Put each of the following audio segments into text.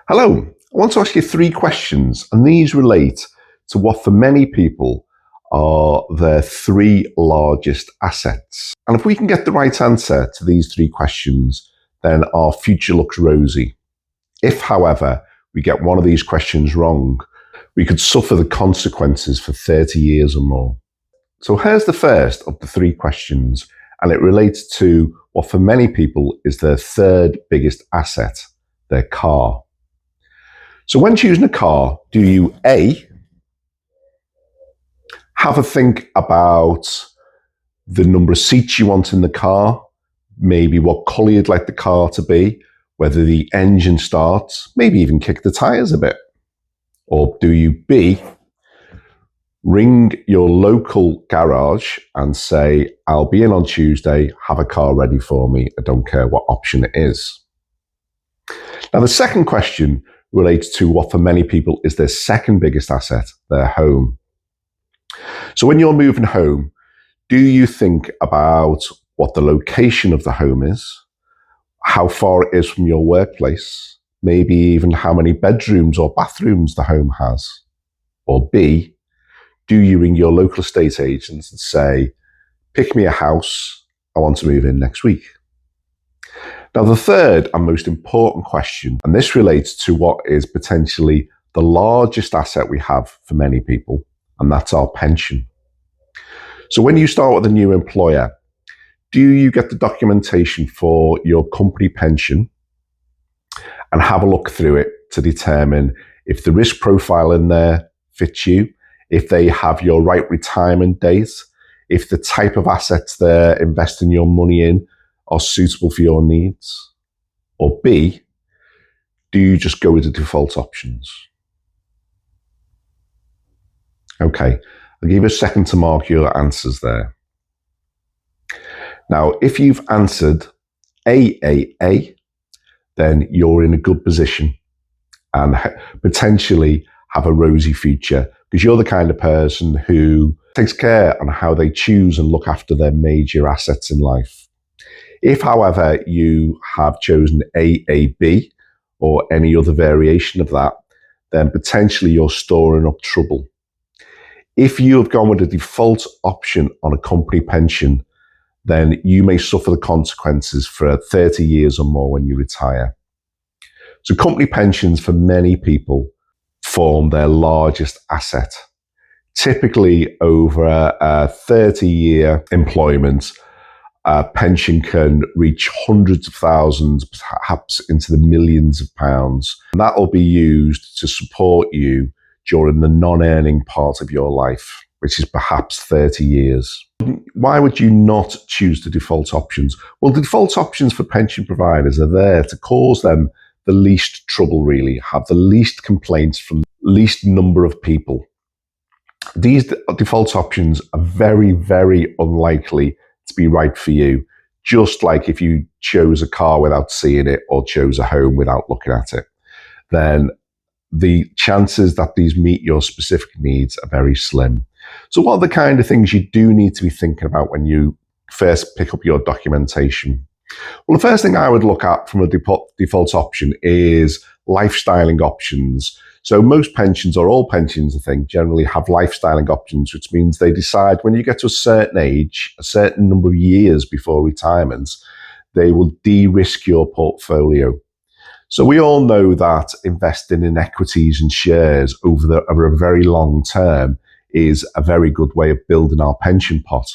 Hello, I want to ask you three questions, and these relate to what for many people are their three largest assets. And if we can get the right answer to these three questions, then our future looks rosy. If, however, we get one of these questions wrong, we could suffer the consequences for 30 years or more. So here's the first of the three questions, and it relates to what for many people is their third biggest asset, their car. So when choosing a car, do you A, have a think about the number of seats you want in the car, maybe what colour you'd like the car to be, whether the engine starts, maybe even kick the tyres a bit? Or do you B, ring your local garage and say, I'll be in on Tuesday, have a car ready for me, I don't care what option it is? Now the second question relates to what for many people is their second biggest asset, their home. So when you're moving home, do you think about what the location of the home is, how far it is from your workplace, maybe even how many bedrooms or bathrooms the home has? Or B, do you ring your local estate agents and say, pick me a house, I want to move in next week? Now, the third and most important question, and this relates to what is potentially the largest asset we have for many people, and that's our pension. So when you start with a new employer, do you get the documentation for your company pension and have a look through it to determine if the risk profile in there fits you, if they have your right retirement date, if the type of assets they're investing your money in are suitable for your needs? Or B, do you just go with the default options? Okay, I'll give you a second to mark your answers there. Now, if you've answered AAA, then you're in a good position and potentially have a rosy future because you're the kind of person who takes care on how they choose and look after their major assets in life. If, however, you have chosen AAB or any other variation of that, then potentially you're storing up trouble. If you have gone with a default option on a company pension, then you may suffer the consequences for 30 years or more when you retire. So company pensions for many people form their largest asset. Typically over a 30-year employment, a pension can reach hundreds of thousands, perhaps into the millions of pounds. And that will be used to support you during the non-earning part of your life, which is perhaps 30 years. Why would you not choose the default options? Well, the default options for pension providers are there to cause them the least trouble, really, have the least complaints from the least number of people. These default options are very, very unlikely to be right for you, just like if you chose a car without seeing it or chose a home without looking at it, then the chances that these meet your specific needs are very slim. So what are the kind of things you do need to be thinking about when you first pick up your documentation? Well, the first thing I would look at from a default option is lifestyling options. So most pensions, or all pensions, I think, generally have lifestyling options, which means they decide when you get to a certain age, a certain number of years before retirement, they will de-risk your portfolio. So we all know that investing in equities and shares over a very long term is a very good way of building our pension pot.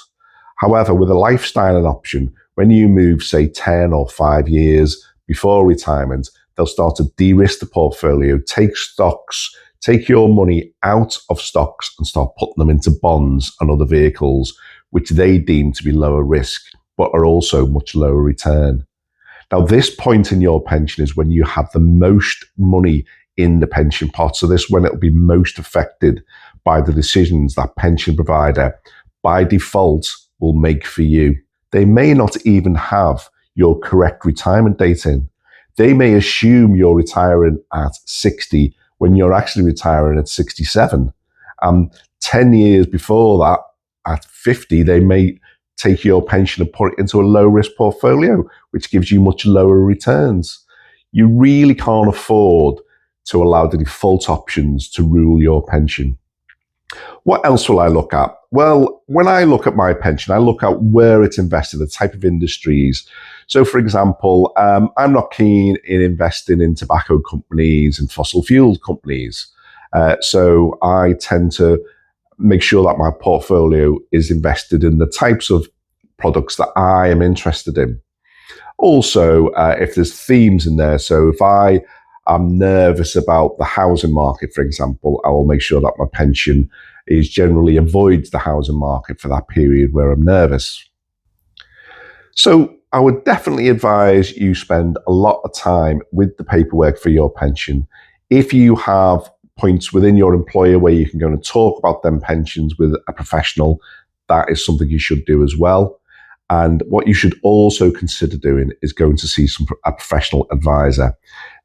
However, with a lifestyling option, when you move, say, 10 or 5 years before retirement, they'll start to de-risk the portfolio, take stocks, take your money out of stocks and start putting them into bonds and other vehicles, which they deem to be lower risk, but are also much lower return. Now, this point in your pension is when you have the most money in the pension pot. So this is when it will be most affected by the decisions that pension provider, by default, will make for you. They may not even have your correct retirement date in. They may assume you're retiring at 60 when you're actually retiring at 67. 10 years before that, at 50, they may take your pension and put it into a low-risk portfolio, which gives you much lower returns. You really can't afford to allow the default options to rule your pension. What else will I look at? Well, when I look at my pension, I look at where it's invested, the type of industries. So, for example, I'm not keen in investing in tobacco companies and fossil fuel companies. So I tend to make sure that my portfolio is invested in the types of products that I am interested in. Also, if there's themes in there, so if I am nervous about the housing market, for example, I will make sure that my pension is generally avoids the housing market for that period where I'm nervous. So I would definitely advise you spend a lot of time with the paperwork for your pension. If you have points within your employer where you can go and talk about them pensions with a professional, that is something you should do as well. And what you should also consider doing is going to see a professional advisor.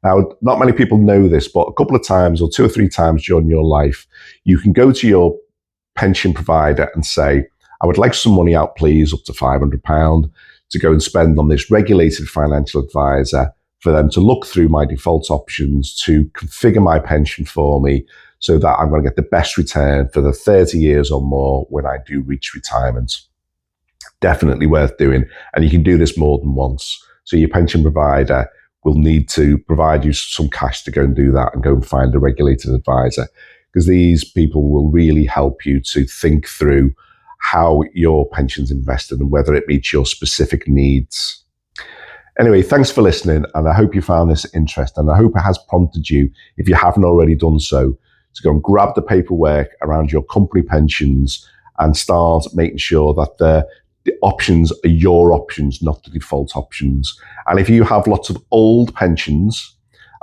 Now, not many people know this, but a couple of times or 2 or 3 times during your life, you can go to your pension provider and say, I would like some money out, please, up to £500 to go and spend on this regulated financial advisor for them to look through my default options, to configure my pension for me so that I'm going to get the best return for the 30 years or more when I do reach retirement. Definitely worth doing. And you can do this more than once. So your pension provider will need to provide you some cash to go and do that and go and find a regulated advisor, because these people will really help you to think through how your pension's invested and whether it meets your specific needs. Anyway, thanks for listening, and I hope you found this interesting, and I hope it has prompted you, if you haven't already done so, to go and grab the paperwork around your company pensions and start making sure that the options are your options, not the default options. And if you have lots of old pensions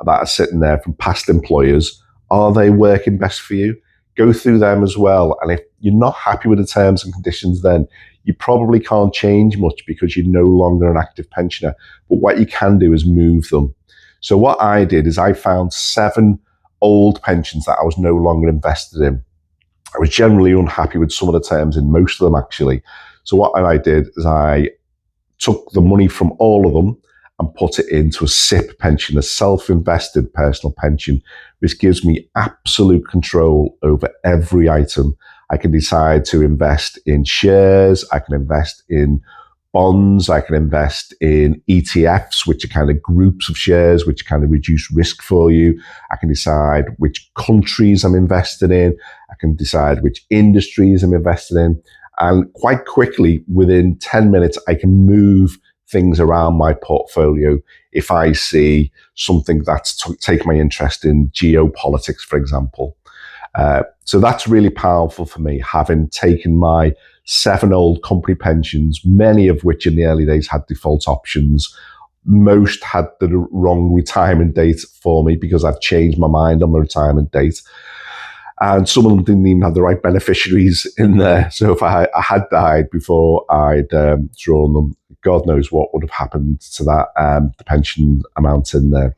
that are sitting there from past employers, are they working best for you? Go through them as well. And if you're not happy with the terms and conditions, then you probably can't change much because you're no longer an active pensioner. But what you can do is move them. So what I did is I found 7 old pensions that I was no longer invested in. I was generally unhappy with some of the terms in most of them, actually. So what I did is I took the money from all of them and put it into a SIP pension, a self-invested personal pension, which gives me absolute control over every item. I can decide to invest in shares, I can invest in bonds, I can invest in ETFs, which are kind of groups of shares, which kind of reduce risk for you. I can decide which countries I'm invested in. I can decide which industries I'm invested in. And quite quickly, within 10 minutes, I can move things around my portfolio if I see something that's taken my interest in geopolitics, for example. So that's really powerful for me, having taken my 7 old company pensions, many of which in the early days had default options. Most had the wrong retirement date for me because I've changed my mind on the retirement date. And some of them didn't even have the right beneficiaries in there. So if I had died before I'd drawn them, God knows what would have happened to that, the pension amount in there.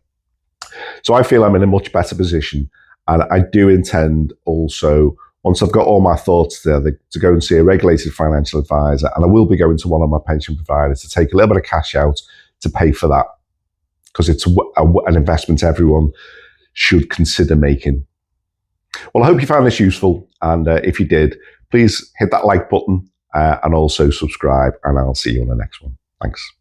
So I feel I'm in a much better position. And I do intend also, once I've got all my thoughts together, to go and see a regulated financial advisor. And I will be going to one of my pension providers to take a little bit of cash out to pay for that, because it's an investment everyone should consider making. Well, I hope you found this useful. And if you did, please hit that like button and also subscribe. And I'll see you on the next one. Thanks.